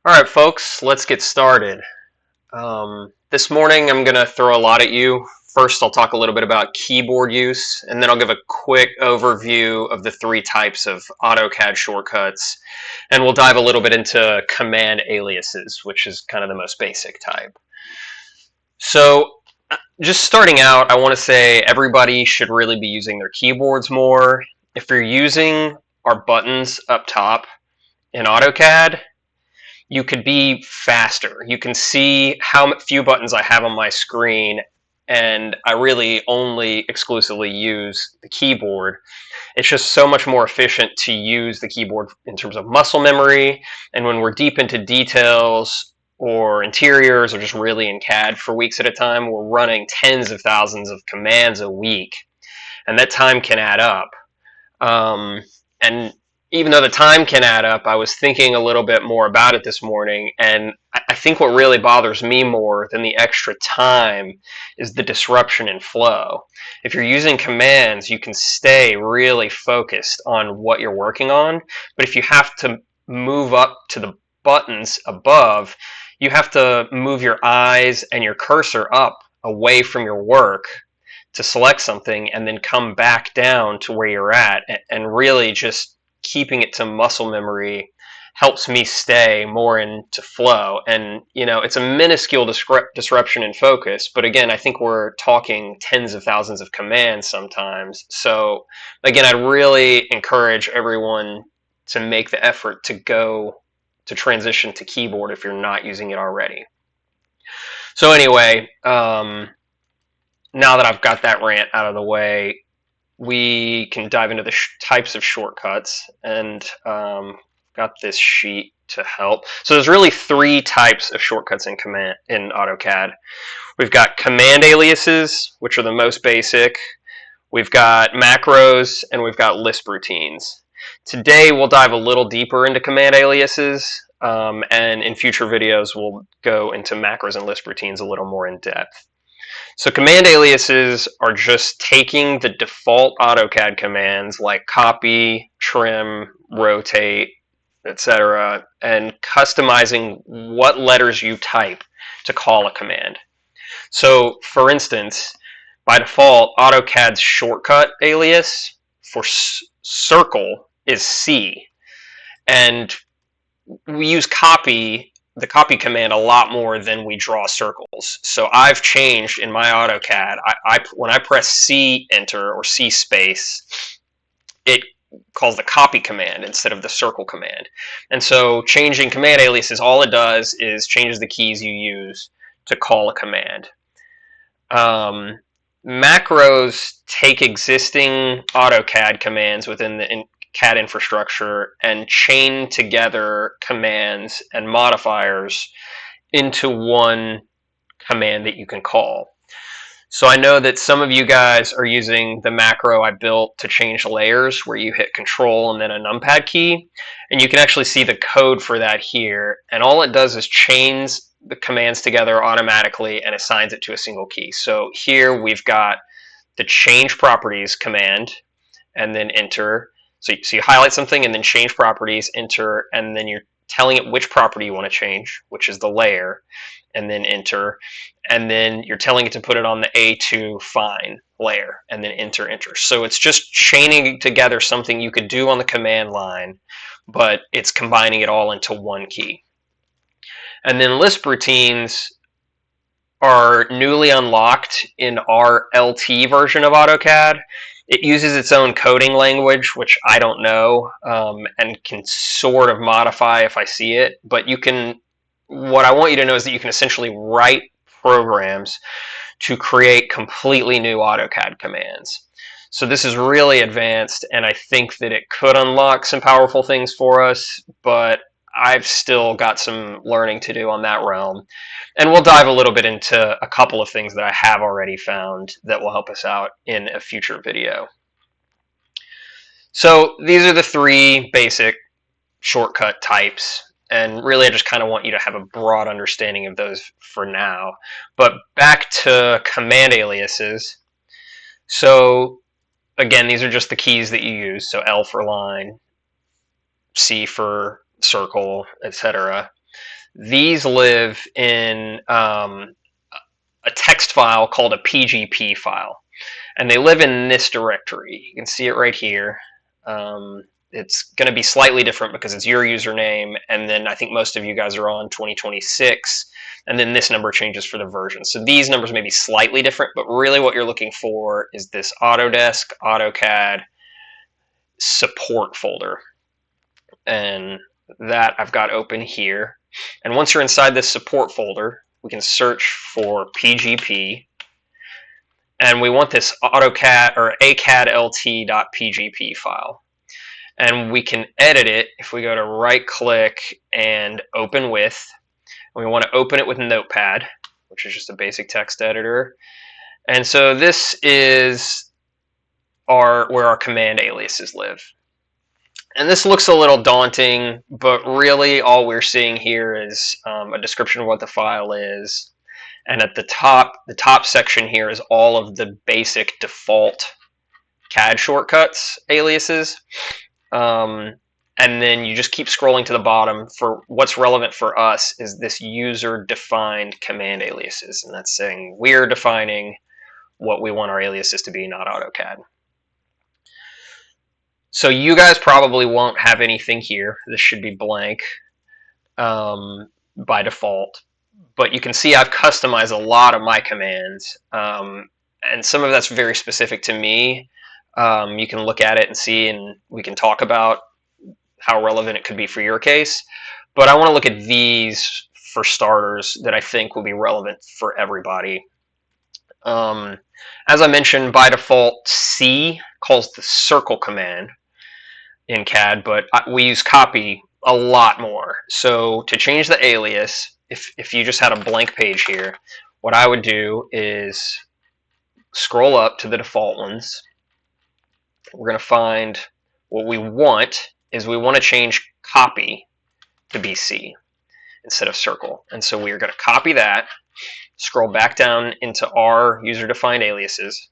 All right, folks, let's get started. This morning, I'm going to throw a lot at you. First, I'll talk a little bit about keyboard use, and then I'll give a quick overview of the three types of AutoCAD shortcuts, and we'll dive a little bit into command aliases, which is kind of the most basic type. So, just starting out, I want to say everybody should really be using their keyboards more. If you're using our buttons up top in AutoCAD, you could be faster. You can see how few buttons I have on my screen, and I really only exclusively use the keyboard. It's just so much more efficient to use the keyboard in terms of muscle memory, and when we're deep into details or interiors or just really in CAD for weeks at a time, we're running tens of thousands of commands a week, and that time can add up. And even though the time can add up, I was thinking a little bit more about it this morning, and I think what really bothers me more than the extra time is the disruption in flow. If you're using commands, you can stay really focused on what you're working on, but if you have to move up to the buttons above, you have to move your eyes and your cursor up away from your work to select something and then come back down to where you're at, and really just keeping it to muscle memory helps me stay more into flow. And it's a minuscule disruption in focus, but again, I think we're talking tens of thousands of commands sometimes. So again, I really encourage everyone to make the effort to transition to keyboard if you're not using it already. So anyway, now that I've got that rant out of the way, we can dive into the types of shortcuts, and got this sheet to help. So there's really three types of shortcuts in AutoCAD. We've got command aliases, which are the most basic. We've got macros, and we've got LISP routines. Today we'll dive a little deeper into command aliases, and in future videos we'll go into macros and LISP routines a little more in depth. So command aliases are just taking the default AutoCAD commands like copy, trim, rotate, etc., and customizing what letters you type to call a command. So for instance, by default, AutoCAD's shortcut alias for circle is C, and we use the copy command a lot more than we draw circles. So I've changed in my AutoCAD, when I press C enter or C space, it calls the copy command instead of the circle command. And so changing command aliases, all it does is changes the keys you use to call a command. Macros take existing AutoCAD commands within the CAD infrastructure and chain together commands and modifiers into one command that you can call. So I know that some of you guys are using the macro I built to change layers, where you hit Control and then a numpad key, and you can actually see the code for that here, and all it does is chains the commands together automatically and assigns it to a single key. So here we've got the change properties command and then enter. So you highlight something and then change properties, enter, and then you're telling it which property you want to change, which is the layer, and then enter. And then you're telling it to put it on the A2 fine layer, and then enter. So it's just chaining together something you could do on the command line, but it's combining it all into one key. And then LISP routines are newly unlocked in our LT version of AutoCAD. It uses its own coding language, which I don't know, and can sort of modify if I see it. But what I want you to know is that you can essentially write programs to create completely new AutoCAD commands. So this is really advanced, and I think that it could unlock some powerful things for us, but I've still got some learning to do on that realm. And we'll dive a little bit into a couple of things that I have already found that will help us out in a future video. So these are the three basic shortcut types, and really I just kind of want you to have a broad understanding of those for now. But back to command aliases. So again, these are just the keys that you use. So L for line, C for circle, etc. These live in a text file called a PGP file, and they live in this directory. You can see it right here. It's going to be slightly different because it's your username, and then I think most of you guys are on 2026, and then this number changes for the version. So these numbers may be slightly different, but really what you're looking for is this Autodesk AutoCAD support folder, and that I've got open here. And once you're inside this support folder, we can search for PGP, and we want this AutoCAD or acadlt.pgp file. And we can edit it if we go to right click and open with. And we want to open it with Notepad, which is just a basic text editor. And so this is where our command aliases live. And this looks a little daunting, but really all we're seeing here is a description of what the file is. And at the top section here is all of the basic default CAD shortcuts aliases. And then you just keep scrolling to the bottom. For what's relevant for us is this user-defined command aliases. And that's saying we're defining what we want our aliases to be, not AutoCAD. So you guys probably won't have anything here. This should be blank by default. But you can see I've customized a lot of my commands. And some of that's very specific to me. You can look at it and see, and we can talk about how relevant it could be for your case. But I want to look at these for starters that I think will be relevant for everybody. As I mentioned, by default, C calls the circle command in CAD, but we use copy a lot more. So to change the alias, if you just had a blank page here, what I would do is scroll up to the default ones. We're going to find what we want is we want to change copy to be C instead of circle. And so we are going to copy that, scroll back down into our user-defined aliases,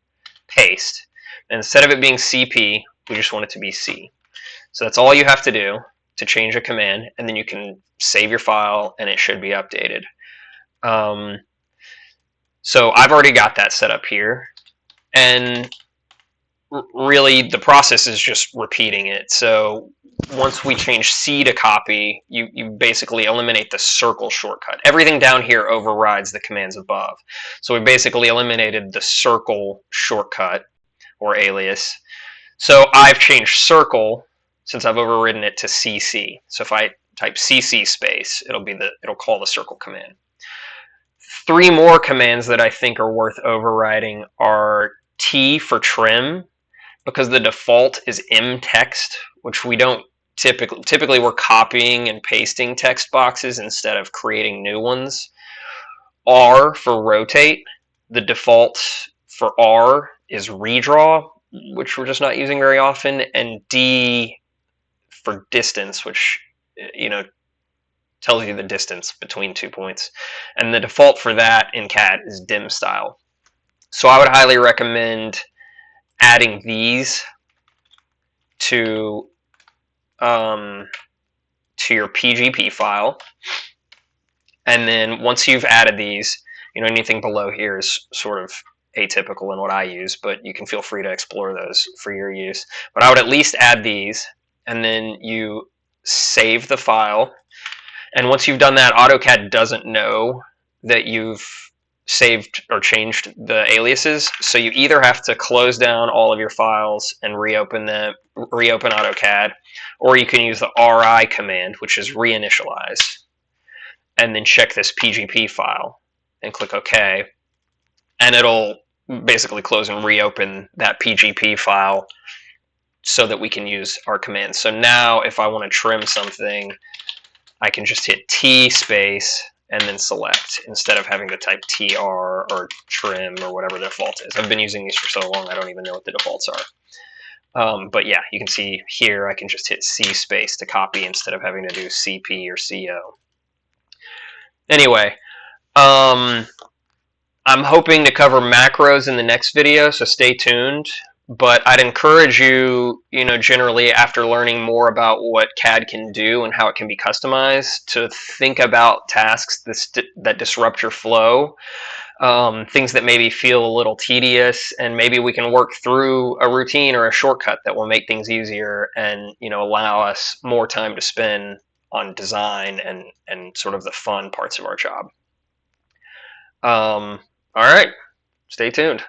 paste. And instead of it being CP, we just want it to be C. So that's all you have to do to change a command, and then you can save your file and it should be updated. So I've already got that set up here, and really the process is just repeating it. So once we change C to copy, you basically eliminate the circle shortcut. Everything down here overrides the commands above. So we basically eliminated the circle shortcut or alias. So I've changed circle, since I've overridden it, to CC. So if I type CC space, it'll call the circle command. 3 more commands that I think are worth overriding are T for trim, because the default is mtext, which we don't typically we're copying and pasting text boxes instead of creating new ones. R for rotate. The default for R is redraw, which we're just not using very often, and D for distance, which tells you the distance between 2 points. And the default for that in CAD is dim style. So I would highly recommend adding these to your PGP file. And then once you've added these, anything below here is sort of atypical in what I use, but you can feel free to explore those for your use. But I would at least add these, and then you save the file. And once you've done that, AutoCAD doesn't know that you've saved or changed the aliases. So you either have to close down all of your files and reopen AutoCAD, or you can use the RI command, which is reinitialize, and then check this PGP file and click OK. And it'll basically close and reopen that PGP file so that we can use our commands. So now if I want to trim something, I can just hit T space and then select, instead of having to type TR or trim or whatever the default is. I've been using these for so long I don't even know what the defaults are. But yeah, you can see here I can just hit C space to copy instead of having to do CP or CO. Anyway, I'm hoping to cover macros in the next video, so stay tuned. But I'd encourage you, generally after learning more about what CAD can do and how it can be customized, to think about tasks that disrupt your flow, things that maybe feel a little tedious, and maybe we can work through a routine or a shortcut that will make things easier and allow us more time to spend on design and sort of the fun parts of our job. All right, stay tuned.